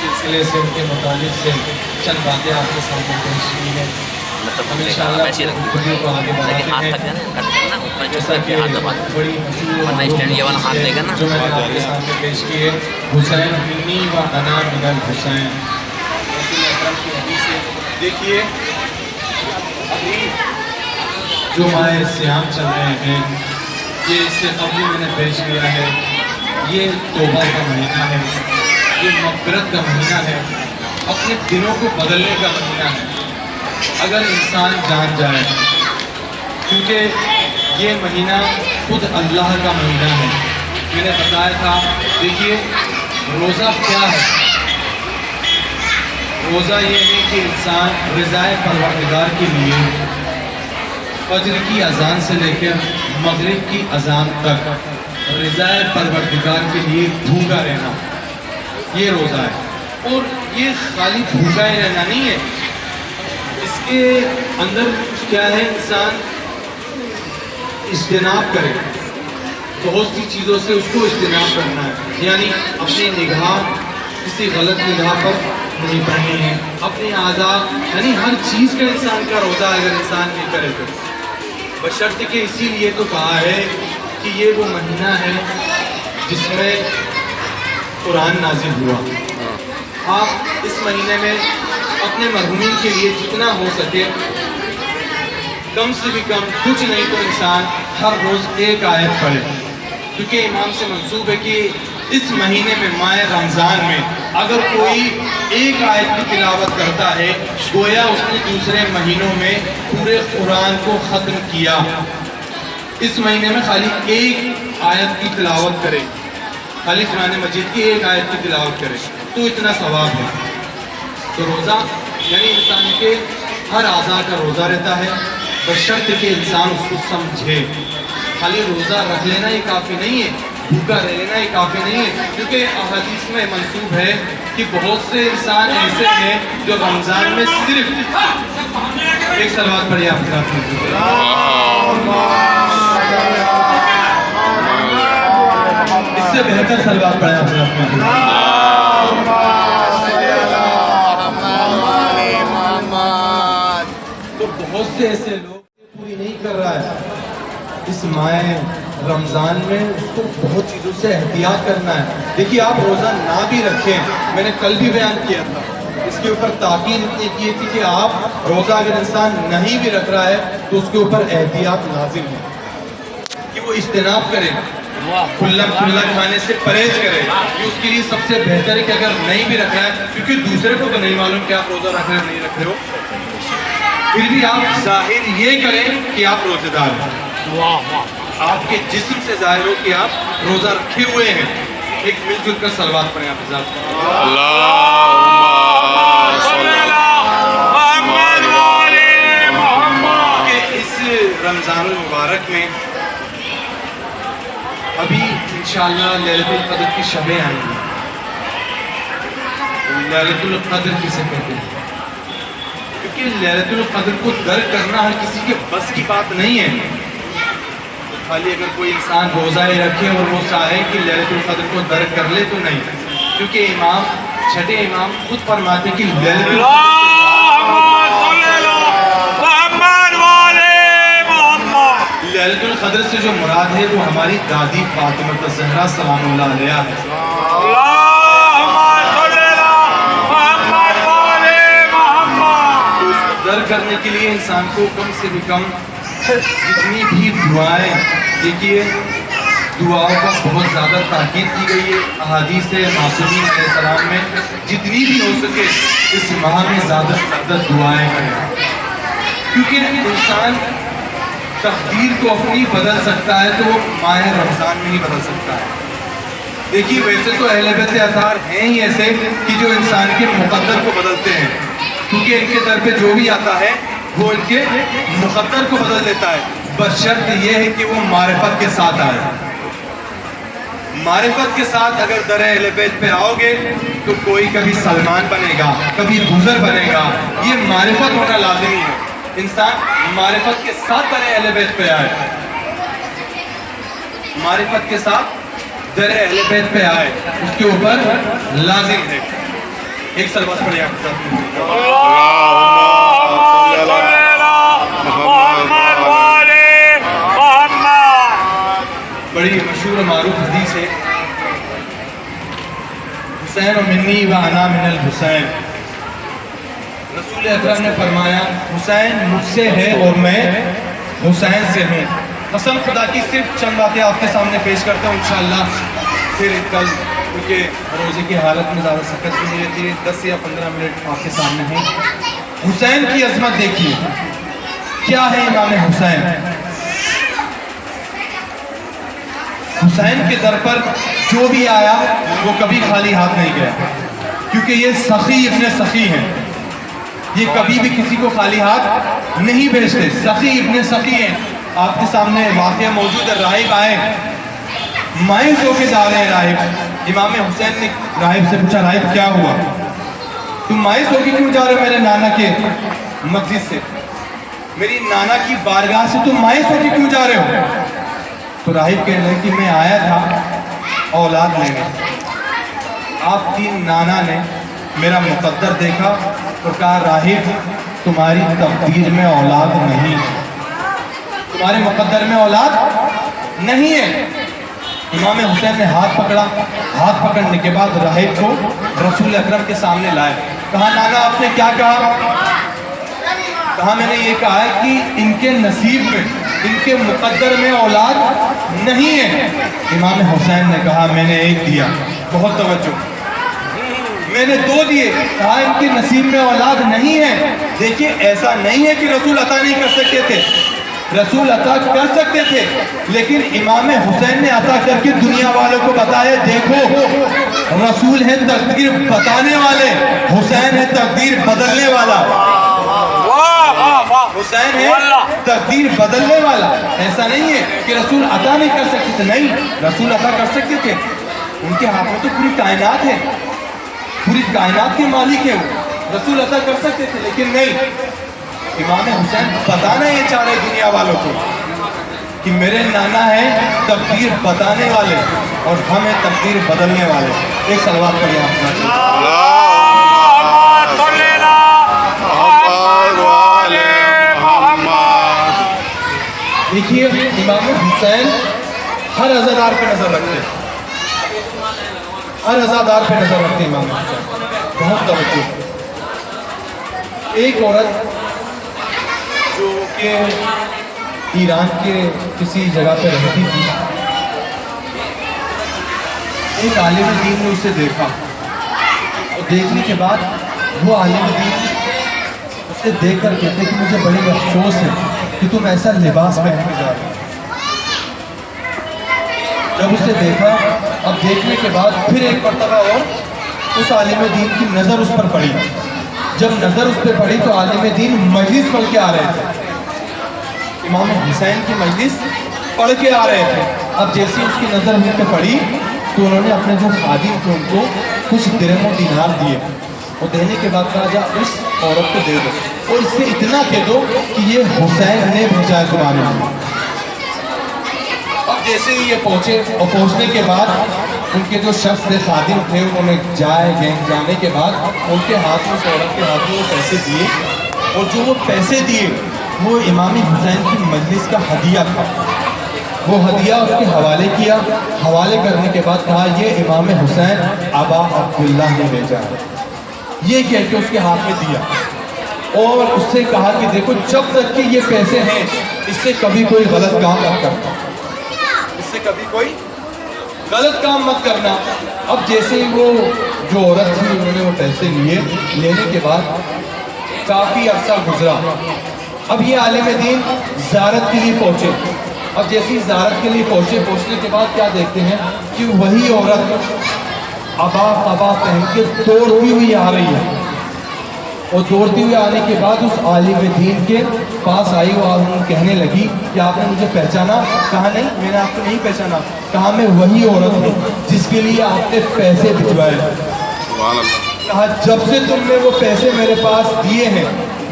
سلسلے سے ان کے متعلق سے چند باتیں آپ کے سامنے پیش کی ہیں. ہم انشاءاللہ ویڈیو کو آگے بڑھاتے ہیں. جیسا کہ بڑی مشہور جو میں نے آپ کے سامنے پیش کی ہے حسین منی و انا من الحسین. رسول اکرم کی حدیث ہے. دیکھیے ابھی جو ماہ سیام چل رہے ہیں یہ اس سے قبل میں نے پیش کیا ہے یہ توبہ کا مہینہ ہے, یہ مغفرت کا مہینہ ہے, اپنے دنوں کو بدلنے کا مہینہ ہے اگر انسان جان جائے, کیونکہ یہ مہینہ خود اللہ کا مہینہ ہے. میں نے بتایا تھا دیکھیے روزہ کیا ہے. روزہ یہ ہے کہ انسان رضائے پروردگار کے لیے فجر کی اذان سے لے کر مغرب کی اذان تک رضائے پروردگار کے لیے بھوکا رہنا, یہ روزہ ہے. اور یہ خالی بھوکا ہی رہنا نہیں ہے, اس کے اندر کیا ہے انسان اجتناب کرے, بہت سی چیزوں سے اس کو اجتناب کرنا ہے. یعنی اپنی نگاہ کسی غلط نگاہ پر نہیں پڑھنی ہے, اپنی اعضاء یعنی ہر چیز کا انسان کا روزہ اگر انسان نہیں کرے تو بشرط کہ اسی لیے تو کہا ہے کہ یہ وہ مہینہ ہے جس میں قرآن نازل ہوا. آپ اس مہینے میں اپنے مرحومین کے لیے جتنا ہو سکے کم سے بھی کم کچھ نہیں تو انسان ہر روز ایک آیت پڑھے, کیونکہ امام سے منسوب ہے کہ اس مہینے میں ماہ رمضان میں اگر کوئی ایک آیت کی تلاوت کرتا ہے گویا اس نے دوسرے مہینوں میں پورے قرآن کو ختم کیا. اس مہینے میں خالی ایک آیت کی تلاوت کرے, خالی قرآن مجید کی ایک آیت کی تلاوت کرے تو اتنا ثواب ہے. تو روزہ یعنی انسان کے ہر اعضاء کا روزہ رہتا ہے بشرط کہ انسان اس کو سمجھے. خالی روزہ رکھ لینا ہی کافی نہیں ہے, بھوکا رہ لینا ہی کافی نہیں ہے, کیونکہ احادیث میں منسوب ہے کہ بہت سے انسان ایسے ہیں جو رمضان میں صرف ایک صلوات پڑھیے آپ کے اس سے بہتر صلوات پڑھے آپ تو بہت سے ایسے لوگ پوری نہیں کر رہا ہے. اس ماہ رمضان میں اس کو بہت چیزوں سے احتیاط کرنا ہے. دیکھیے آپ روزہ نہ بھی رکھیں, میں نے کل بھی بیان کیا تھا, اس کے اوپر تاکید اتنی کی تھی کہ آپ روزہ اگر انسان نہیں بھی رکھ رہا ہے تو اس کے اوپر احتیاط لازم ہے کہ وہ اجتناب کرے, کھلا کھانے سے پرہیز کرے. یہ اس کے لیے سب سے بہتر ہے کہ اگر نہیں بھی رکھ رہا ہے, کیونکہ دوسرے کو تو نہیں معلوم کہ آپ روزہ رکھ رہے ہیں نہیں رکھ رہے ہو, پھر بھی آپ ظاہر یہ کریں کہ آپ روزے دار ہیں, آپ کے جسم سے ظاہر ہو کہ آپ روزہ رکھے ہوئے ہیں. ایک مل جل کر صلوات پڑھیں آپ حضرات. کہ اس رمضان المبارک میں ابھی انشاءاللہ لیلۃ القدر کی شبیں آئیں گی. لیلۃ القدر کسے کہتے ہیں؟ کیونکہ لیلۃ القدر کو درک کرنا ہر کسی کے بس کی بات نہیں ہے. خالی اگر کوئی انسان روزہ ہی رکھے اور وہ چاہے کہ لیلۃ القدر کو درک کر لے تو نہیں, کیونکہ امام چھٹے امام خود فرماتے کہ لیلۃ القدر سے جو مراد ہے وہ ہماری دادی فاطمہ الزہرا سلام اللہ علیہا ہے. تو اس کو درک کرنے کے لیے انسان کو کم سے بھی کم جتنی بھی دعائیں, دیکھیے دعاؤں کا بہت زیادہ تاکید کی گئی ہے احادیث معصومین علیہ السلام میں, جتنی بھی ہو سکے اس ماہ میں زیادہ سے زیادہ دعائیں کریں, کیونکہ انسان تقدیر کو اپنی بدل سکتا ہے تو وہ ماہ رمضان میں ہی بدل سکتا ہے. دیکھیے ویسے تو اہل بیت اطہار ہیں ہی ایسے کہ جو انسان کے مقدر کو بدلتے ہیں, کیونکہ ان کے در پہ جو بھی آتا ہے وہ ان کے مقدر کو بدل دیتا ہے, بس شرط یہ ہے کہ وہ معرفت کے ساتھ آئے. معرفت کے ساتھ اگر در اہل بیت پہ آؤ گے تو کوئی کبھی سلمان بنے گا, کبھی بزر بنے گا, یہ معرفت ہونا لازمی ہے. انسان معرفت کے ساتھ در اہل بیت پہ آئے, معرفت کے ساتھ در اہل بیت پہ آئے اس کے اوپر لازم ہے. ایک سلوات پڑھیں آپ کے ساتھ. بڑی مشہور و معروف حدیث ہے، حسین و منی و انا من الحسین. رسول اکرم نے فرمایا حسین مجھ سے ہے اور میں حسین سے ہوں. قسم خدا کی صرف چند باتیں آپ کے سامنے پیش کرتا ہوں انشاءاللہ، پھر کل کیونکہ روزے کی حالت میں زیادہ سکت بھی نہیں رہتی ہے. 10 یا 15 منٹ آپ کے سامنے ہیں. حسین کی عظمت دیکھیے کیا ہے. امام حسین، حسین کے در پر جو بھی آیا وہ کبھی خالی ہاتھ نہیں گیا، کیونکہ یہ سخی ابن سخی ہیں. یہ کبھی بھی کسی کو خالی ہاتھ نہیں بھیجتے. سخی ابن سخی ہیں. آپ کے سامنے واقعہ موجود ہے. راہب آئے، مایوس ہو کے جا رہے ہیں راہب. امام حسین نے راہب سے پوچھا راہب کیا ہوا، تم مایوس ہو کے کیوں جا رہے ہو میرے نانا کے مسجد سے، میری نانا کی بارگاہ سے تم مایوس ہو کے کیوں جا رہے ہو؟ تو راہب کہنے لگے کہ میں آیا تھا اولاد لینے. آپ کی نانا نے میرا مقدر دیکھا اور کہا راہب تمہاری تقدیر میں اولاد نہیں ہے، تمہارے مقدر میں اولاد نہیں ہے. امام حسین نے ہاتھ پکڑا. ہاتھ پکڑنے کے بعد راہب کو رسول اکرم کے سامنے لائے. کہا نانا آپ نے کیا کہا؟ کہا میں نے یہ کہا ہے کہ ان کے نصیب میں، ان کے مقدر میں اولاد نہیں ہے. امام حسین نے کہا میں نے ایک دیا. بہت توجہ، میں نے 2 دیے. کہا ان کے نصیب میں اولاد نہیں ہے. دیکھیے ایسا نہیں ہے کہ رسول عطا نہیں کر سکتے تھے، رسول عطا کر سکتے تھے، لیکن امام حسین نے عطا کر کے دنیا والوں کو بتایا دیکھو رسول ہے تقدیر بتانے والے، حسین ہے تقدیر بدلنے والا. حسین ہے تقدیر بدلنے والا. ایسا نہیں ہے کہ رسول عطا نہیں کر سکتے تھے، نہیں رسول عطا کر سکتے تھے. ان کے ہاتھ میں تو پوری کائنات ہے، پوری کائنات کے مالک ہے وہ. رسول عطا کر سکتے تھے لیکن نہیں. امام حسین بتانا یہ چاہ رہے دنیا والوں کو کہ میرے نانا ہیں تقدیر بتانے والے اور ہم ہیں تقدیر بدلنے والے. ایک سلوات پڑھیں آپ. دیکھیے امام حسین ہر عزادار پہ نظر رکھتے ہیں، ہر عزادار پہ نظر رکھتے ہیں امام حسین. بہت توجہ. ایک عورت جو کہ ایران کے کسی جگہ پہ رہتی تھی، ایک عالم دین نے اسے دیکھا اور دیکھنے کے بعد وہ عالم دین اسے دیکھ کر کہتے کہ مجھے بڑی افسوس ہے کہ تم ایسا لباس پہن کے جا رہے ہو. جب اسے دیکھا، اب دیکھنے کے بعد پھر ایک مرتبہ اور اس عالم دین کی نظر اس پر پڑی. جب نظر اس پہ پڑی تو عالم دین مجلس پڑھ کے آ رہے تھے، امام حسین کی مجلس پڑھ کے آ رہے تھے. اب جیسے اس کی نظر ان پہ پڑی تو انہوں نے اپنے جو خادم تھے ان کو کچھ درہم و دینار دیے اور دینے کے بعد کہا جا اس عورت کو دے دو اور اس سے اتنا کہہ دو کہ یہ حسین نے بھیجا ہے تمہارے لیے. اب جیسے ہی یہ پہنچے اور پہنچنے کے بعد ان کے جو شخص تھے خادم تھے انہوں نے جانے کے بعد ان کے ہاتھ میں، اس عورت کے ہاتھ میں وہ پیسے دیے اور جو وہ پیسے دیے وہ امام حسین کی مجلس کا ہدیہ تھا. وہ ہدیہ اس کے حوالے کیا. حوالے کرنے کے بعد کہا یہ امام حسین ابا عبداللہ نے بھیجا ہے. یہ کہہ کے اس کے ہاتھ میں دیا اور اس سے کہا کہ دیکھو جب تک کہ یہ پیسے ہیں اس سے کبھی کوئی غلط کام مت کرنا، اس سے کبھی کوئی غلط کام مت کرنا. اب جیسے ہی وہ جو عورت تھی انہوں نے وہ پیسے لیے، لینے کے بعد کافی عرصہ گزرا. اب یہ عالم دین زیارت کے لیے پہنچے. اب جیسے ہی زیارت کے لیے پہنچنے کے بعد کیا دیکھتے ہیں کہ وہی عورت ابا پہن کے دوڑتی ہوئی آ رہی ہے اور دوڑتی ہوئی آنے کے بعد اس عالم دین کے پاس آئی اور کہنے لگی کہ آپ نے مجھے پہچانا؟ کہا نہیں میں نے آپ کو نہیں پہچانا. کہا میں وہی عورت ہوں جس کے لیے آپ نے پیسے بھجوائے. کہا جب سے تم نے وہ پیسے میرے پاس دیے ہیں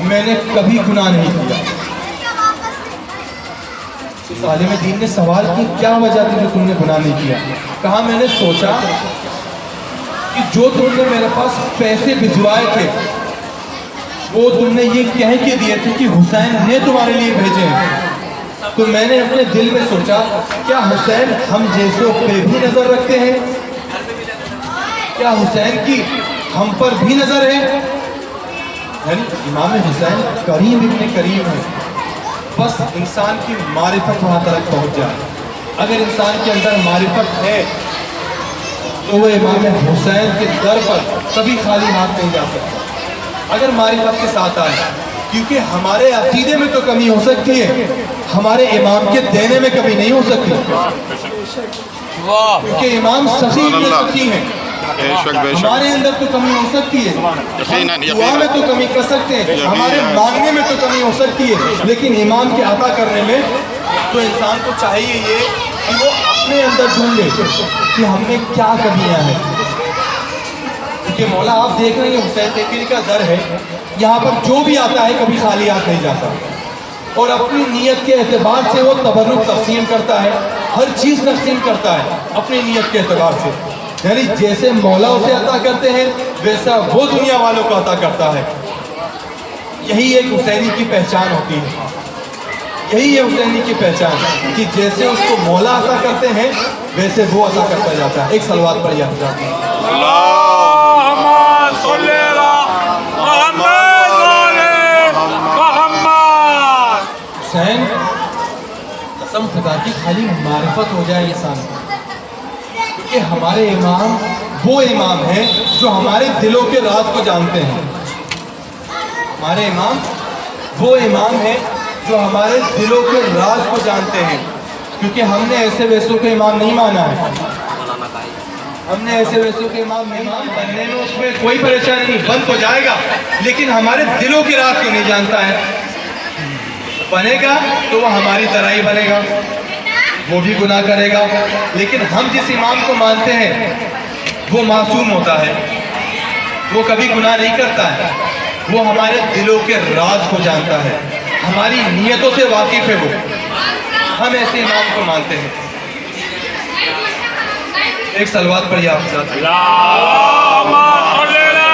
میں نے کبھی گناہ نہیں کیا. اس عالم دین نے سوال کی کیا وجہ تھی جو تم نے گناہ نہیں کیا؟ کہا میں نے سوچا کہ جو تم نے میرے پاس پیسے بھجوائے تھے وہ تم نے یہ کہہ کے دیے تھے کہ حسین نے تمہارے لیے بھیجے ہیں، تو میں نے اپنے دل میں سوچا کیا حسین ہم جیسوں پہ بھی نظر رکھتے ہیں؟ کیا حسین کی ہم پر بھی نظر ہے؟ یعنی امام حسین کریم ابن کریم ہے، بس انسان کی معرفت وہاں تک پہنچ جائے۔ اگر انسان کے اندر معرفت ہے تو وہ امام حسین کے در پر کبھی خالی ہاتھ نہیں جا سکتا، اگر معرفت کے ساتھ آئے، کیونکہ ہمارے عقیدے میں تو کمی ہو سکتی ہے، ہمارے امام کے دینے میں کمی نہیں ہو سکتی، کیونکہ امام سخی ابن سخی ہیں۔ ہمارے اندر تو کمی ہو سکتی ہے، دعا میں تو کمی کر سکتے ہیں، ہمارے مانگنے میں تو کمی ہو سکتی ہے، لیکن امام کے عطا کرنے میں تو انسان کو چاہیے یہ کہ وہ اپنے اندر ڈھونڈے کہ ہم میں کیا کمیاں ہیں۔ کیونکہ مولا آپ دیکھ رہے ہیں حسین تیکری کا در ہے، یہاں پر جو بھی آتا ہے کبھی خالی ہاتھ نہیں جاتا، اور اپنی نیت کے اعتبار سے وہ تبرک تقسیم کرتا ہے، ہر چیز تقسیم کرتا ہے اپنی نیت کے اعتبار سے، یعنی جیسے مولا اسے عطا کرتے ہیں ویسا وہ دنیا والوں کو عطا کرتا ہے۔ یہی ایک حسینی کی پہچان ہوتی ہے، یہی ہے حسینی کی پہچان کہ جیسے اس کو مولا عطا کرتے ہیں ویسے وہ عطا کرتا جاتا ہے۔ ایک صلوات پڑھیے آپ جاتے ہیں۔ اللہم صلی علی محمد علی محمد۔ حسین قسم خدا کی خالی معرفت ہو جائے یہ سامنے، کہ ہمارے امام وہ امام ہیں جو ہمارے دلوں کے راز کو جانتے ہیں، ہمارے امام وہ امام ہیں جو ہمارے دلوں کے راز کو جانتے ہیں، کیونکہ ہم نے ایسے ویسوں کے امام نہیں مانا ہے، ہم نے ایسے ویسوں کے امام بننے میں اس میں کوئی پریشانی نہیں، بند ہو جائے گا، لیکن ہمارے دلوں کے راز کو نہیں جانتا ہے۔ بنے گا تو وہ ہماری طرح ہی بنے گا، وہ بھی گناہ کرے گا، لیکن ہم جس امام کو مانتے ہیں وہ معصوم ہوتا ہے، وہ کبھی گناہ نہیں کرتا ہے، وہ ہمارے دلوں کے راز کو جانتا ہے، ہماری نیتوں سے واقف ہے، وہ ہم ایسے امام کو مانتے ہیں۔ ایک صلوات پڑھیے آپ ساتھ۔ اللہم صلی علی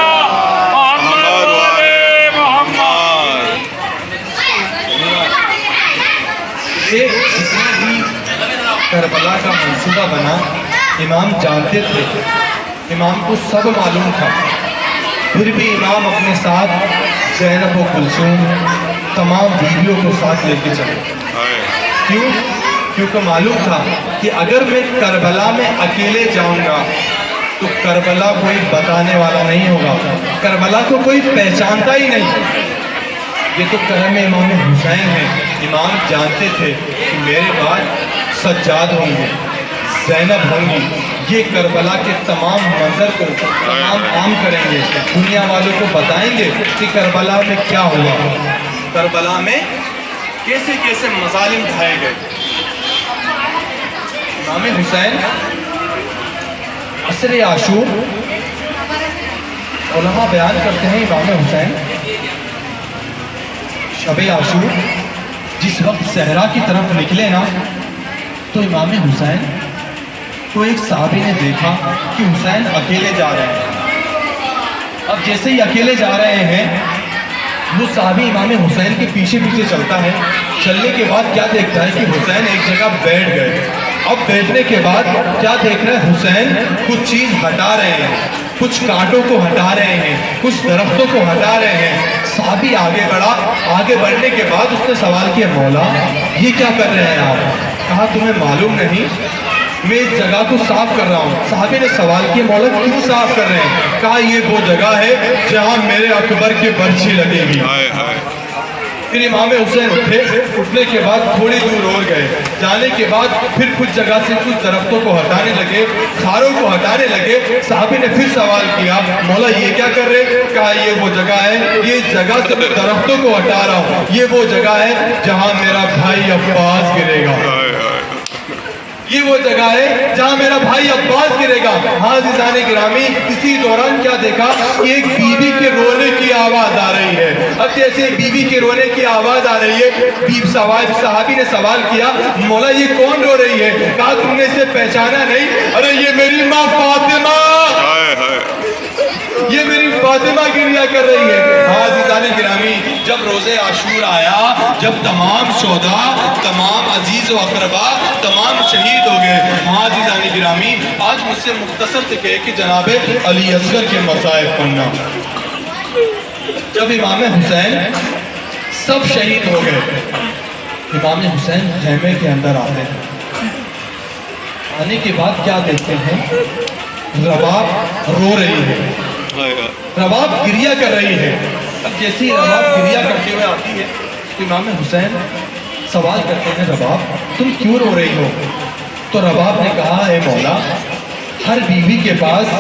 محمد علی محمد۔ یہ جتنا بھی کربلا کا منصوبہ بنا امام جانتے تھے، امام کو سب معلوم تھا، پھر بھی امام اپنے ساتھ زینب و کلثوم تمام بیویوں کو ساتھ لے کے چلے۔ کیوں؟ کیونکہ معلوم تھا کہ اگر میں کربلا میں اکیلے جاؤں گا تو کربلا کوئی بتانے والا نہیں ہوگا، کربلا کو کوئی پہچانتا ہی نہیں۔ یہ تو کرم امام حسین ہے، امام جانتے تھے کہ میرے بعد سجاد ہوں گے، زینب ہوں گی، یہ کربلا کے تمام منظر کو تمام عام کریں گے، دنیا والوں کو بتائیں گے کہ کربلا میں کیا ہوا، کربلا میں کیسے کیسے مظالم ڈھائے گئے۔ امام حسین عصر عاشور، علماء بیان کرتے ہیں امام حسین شب عاشور جس وقت صحرا کی طرف نکلے نا تو امام حسین کو ایک صحابی نے دیکھا کہ حسین اکیلے جا رہے ہیں۔ اب جیسے ہی اکیلے جا رہے ہیں وہ صحابی امام حسین کے پیچھے پیچھے چلتا ہے، چلنے کے بعد کیا دیکھتا ہے کہ حسین ایک جگہ بیٹھ گئے۔ اب بیٹھنے کے بعد کیا دیکھ رہے ہیں؟ حسین کچھ چیز ہٹا رہے ہیں، کچھ کانٹوں کو ہٹا رہے ہیں، کچھ درختوں کو ہٹا رہے ہیں۔ صحابی آگے بڑھا، آگے بڑھنے کے بعد اس نے سوال کیا، مولا یہ کیا کر رہے ہیں آپ؟ کہا تمہیں معلوم نہیں میں اس جگہ کو صاف کر رہا ہوں۔ صحابی نے سوال کیا، مولا کیوں صاف کر رہے ہیں؟ کہا یہ وہ جگہ ہے جہاں میرے اکبر کی برچھی لگے گی۔ پھر امام حسین اٹھے، اٹھنے کے بعد تھوڑی دور اور گئے، جانے کے بعد پھر کچھ جگہ سے کچھ درختوں کو ہٹانے لگے، خاروں کو ہٹانے لگے۔ صحابی نے پھر سوال کیا، مولا یہ کیا کر رہے؟ کہا یہ وہ جگہ ہے، یہ جگہ سے میں درختوں کو ہٹا رہا ہوں، یہ وہ جگہ ہے جہاں میرا بھائی عباس گرے گا، یہ وہ جگہ ہے جہاں میرا بھائی عباس گرے گا۔ ہاں عزیزان گرامی، اسی دوران کیا دیکھا؟ ایک بیوی کے رونے کی آواز آ رہی ہے، اب جیسے بیوی کے رونے کی آواز آ رہی ہے، صحابی نے سوال کیا مولا یہ کون رو رہی ہے؟ کہا تم نے اسے پہچانا نہیں؟ ارے یہ میری ماں فاطمہ، یہ میری فاطمہ گریہ کر رہی ہے۔ عزیزان گرامی، جب روز عاشور آیا، جب تمام شہداء، تمام عزیز و اقربا، تمام شہید ہو گئے، عزیزان گرامی آج مجھ سے مختصر سے کہے کہ جناب علی اصغر کے مصائب پڑھنا۔ جب امام حسین سب شہید ہو گئے، امام حسین خیمے کے اندر آتے ہیں، آنے کے بعد کیا دیکھتے ہیں؟ رباب رو رہی ہے، رباب گریہ کر رہی ہے۔ اب جیسے ہی رباب گریہ کرتے ہوئے آتی ہے تو امام حسین سوال کرتے ہیں رباب تم کیوں رو رہی ہو؟ تو رباب نے کہا اے مولا، ہر بیوی کے پاس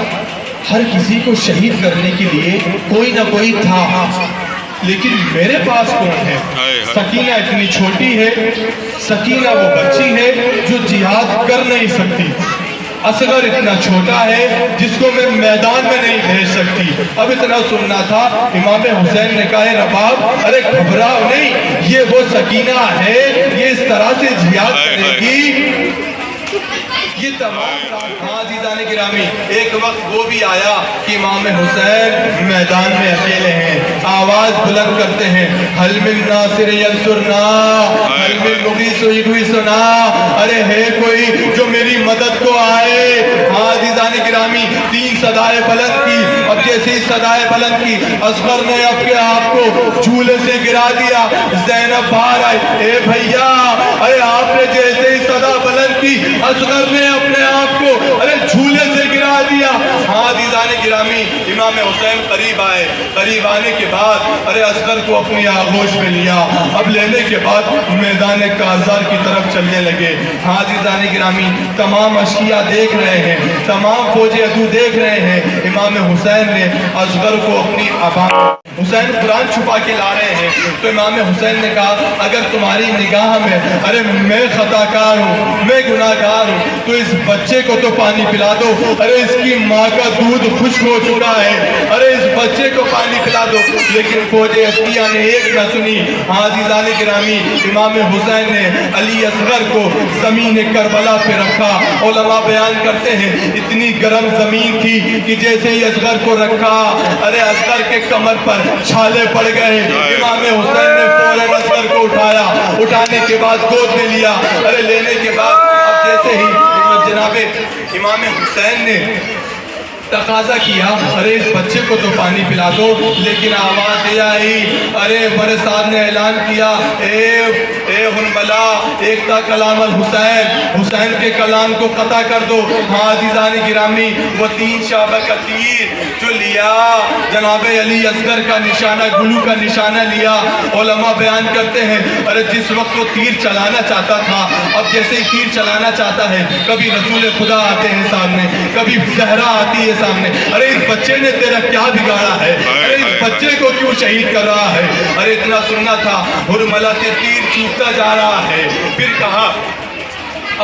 ہر کسی کو شہید کرنے کے لیے کوئی نہ کوئی تھا، لیکن میرے پاس کون ہے؟ سکینہ اتنی چھوٹی ہے، سکینہ وہ بچی ہے جو جہاد کر نہیں سکتی، اصغر اتنا چھوٹا ہے جس کو میں میدان میں نہیں بھیج سکتی۔ اب اتنا سننا تھا، امام حسین نے کہا رباب ارے گھبراؤ نہیں، یہ وہ سکینہ ہے، یہ اس طرح سے جہاد کرے گی۔ یہ تمام عزیزان گرامی ایک وقت وہ بھی آیا کہ امام حسین میدان میں اکیلے ہیں، آواز بلند کرتے ہیں حل من ناصر ینصرنا، حل من مغیث یغیثنا، ارے ہے کوئی جو میری مدد کو آئے۔ عزیزان گرامی تین صدائے بلند کی، اب جیسے ہی صدائے بلند کی اصغر نے اپنے آپ کو جھولے سے گرا دیا، زینب باہر آئی، اے بھیا، ارے آپ نے جیسے ہی صدا بلند کی اصغر نے اپنے آپ کو ارے جھولے سے گرا دیا۔ عزیزان گرامی امام حسین قریب آئے، قریب آنے کے بعد ارے اصغر کو اپنی آغوش میں لیا، اب لینے کے بعد میدان کارزار کی طرف چلنے لگے۔ عزیزان گرامی تمام اشقیاء دیکھ رہے ہیں، تمام فوج عدو دیکھ رہے ہیں، امام حسین نے اصغر کو اپنی حسین قرآن چھپا کے لا رہے ہیں تو امام حسین نے کہا اگر تمہاری نگاہ میں ارے میں خطا کار ہوں، میں گناہ گار ہوں تو اس بچے کو تو پانی پلا دو، ارے اس کی ماں کا دودھ خشک ہو چکا ہے، ارے اس بچے کو پانی پلا دو۔ لیکن فوج اشقیاء نے ایک نہ سنی۔ عزیزان گرامی امام حسین نے علی اصغر کو زمین کربلا پہ رکھا۔ علماء بیان کرتے ہیں اتنی گرم زمین تھی کہ جیسے ہی اصغر کو رکھا ارے اصغر کے کمر پر چھالے پڑ گئے۔ امام حسین نے فوراً اصغر کو اٹھایا، اٹھانے کے بعد گود میں لیا، ارے لینے کے بعد اب جیسے ہی جناب امام حسین نے تقاضا کیا ارے اس بچے کو تو پانی پلا دو، لیکن آواز یہ آئی ارے بڑے صاحب نے اعلان کیا اے ہنبلا ایکتا کلام الحسین، حسین کے کلام کو قطع کر دو۔ عزیزان گرامی وہ تین شعبہ کا تیر جو لیا جناب علی اصغر کا نشانہ، گلو کا نشانہ لیا، علماء بیان کرتے ہیں ارے جس وقت وہ تیر چلانا چاہتا تھا، اب جیسے ہی تیر چلانا چاہتا ہے کبھی رسول خدا آتے ہیں سامنے، کبھی زہرا آتی ہے سامنے، ارے اس بچے نے تیرا کیا بگاڑا ہے، ارے اس بچے کو کیوں شہید کر رہا ہے؟ ارے اتنا سننا تھا ہرملا سے تیر چوکتا جا رہا ہے، پھر کہا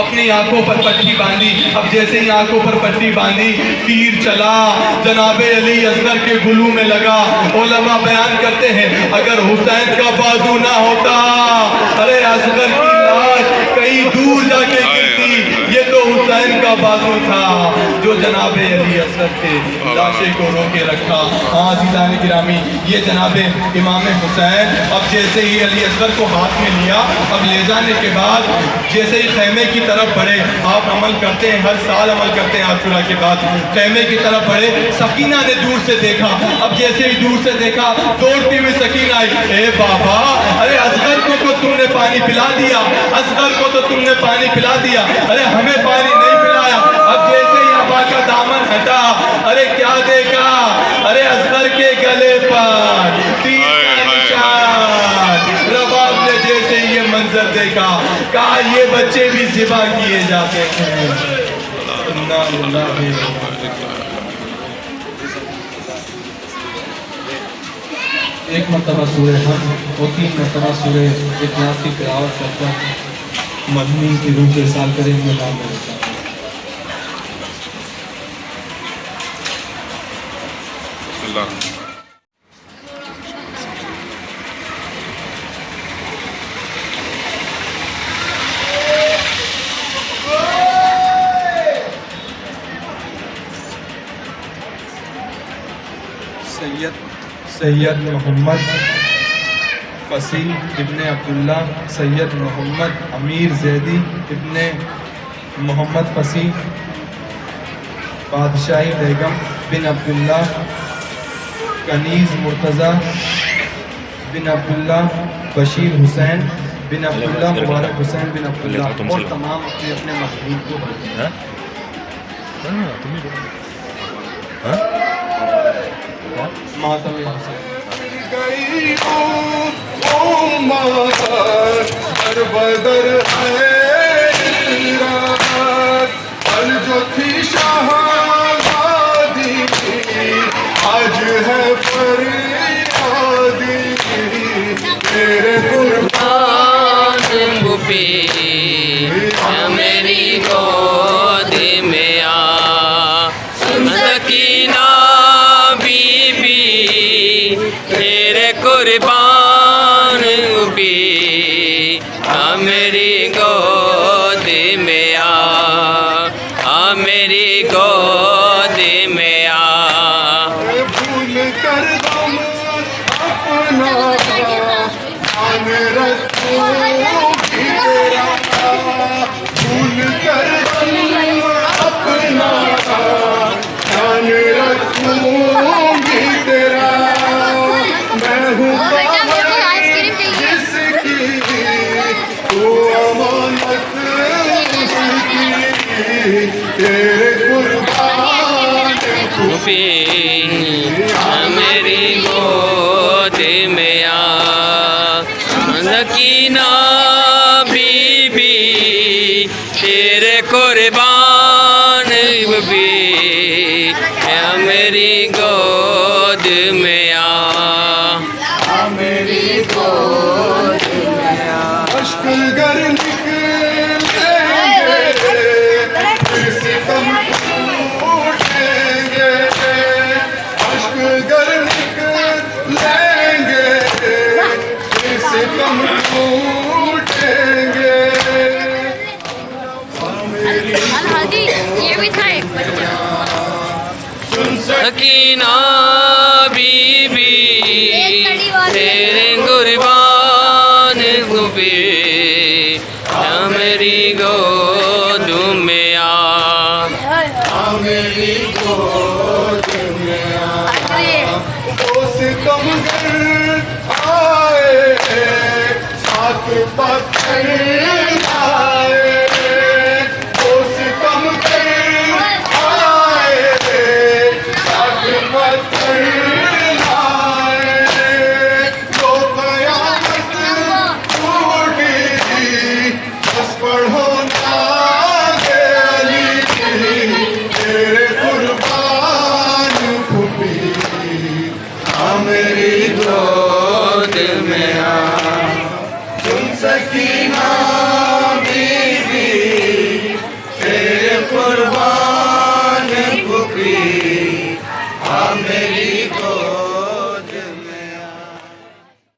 اپنی آنکھوں پر پٹی باندھی، اب جیسے ہی آنکھوں پر پٹی باندھی تیر چلا جناب علی اصغر کے گلو میں لگا۔ علماء بیان کرتے ہیں اگر حسین کا بازو نہ ہوتا ارے اصغر کی لاش کہیں دور جا کے گرتی، یہ تو حسین کا بازو تھا جو جناب علی اصغر کے لاشے کو روکے رکھا۔ عزیزان گرامی یہ جناب امام حسین اب جیسے ہی علی اصغر کو ہاتھ میں لیا، اب لے جانے کے بعد جیسے ہی خیمے کی طرف بڑھے، آپ عمل کرتے ہیں ہر سال عمل کرتے ہیں عاشورہ کے بعد، خیمے کی طرف بڑھے، سکینہ نے دور سے دیکھا، اب جیسے ہی دور سے دیکھا دوڑتی ہوئی سکینہ آئی، اے بابا ارے اصغر کو تو تم نے پانی پلا دیا، اصغر کو تو تم نے پانی پلا دیا، ارے ہمیں پانی نہیں پلایا۔ اب جیسے ہی ابا کا دامن ہٹا ارے کیا دیکھا، ارے اصغر کے گلے پر تیر کا نشان۔ رباب نے جیسے یہ منظر دیکھا کہا یہ بچے بھی ذبح کیے جاتے ہیں۔ ایک مرتبہ سورہ حمد اور 3 مرتبہ سورہ اخلاص کی تلاوت کرتا مدنی کی روح کے سال کریں گے نام ہوتا سید محمد فصیح ابن عبداللہ، سید محمد امیر زیدی ابن محمد فصیح، بادشاہی بیگم بن عبداللہ، کنیز مرتضیٰ بن عبداللہ، بشیر حسین بن عبداللہ، مبارک حسین بن عبداللہ، اور تمام اپنے اپنے محبوب کو بھیجیں۔ ماتم حسین گئی امت در بدر ہے رات، کل جو تھی شہزادی آج ہے فریادی، تیرے قربان پہ میری گود میں آ سکینہ بی بی، تیرے قربان بھی میری گود میں آ میری گود میں آ۔ بھول کر غم اپنا جان رکھوں گی تیرا، بھول کر غم اپنا جان رکھوں گی تیرا، میں ہوں جس کی تو امانت اس کی، تیرے قربان پہ میری گود میں آ سکینہ بی بی، تیرے قربان بھی میری گود میں آ میری گود میں آ۔ اشک گر نکلیں گے پھر ستم اٹھیں گے، اشک گر نکلیں گے پھر ستم اٹھیں گے، Al-Hadi, every time. Sakina Bibi, تیرے قربان بھی میری گود میں آ میری گود میں آ، وہ ستم گر آئے ساتھ پتھر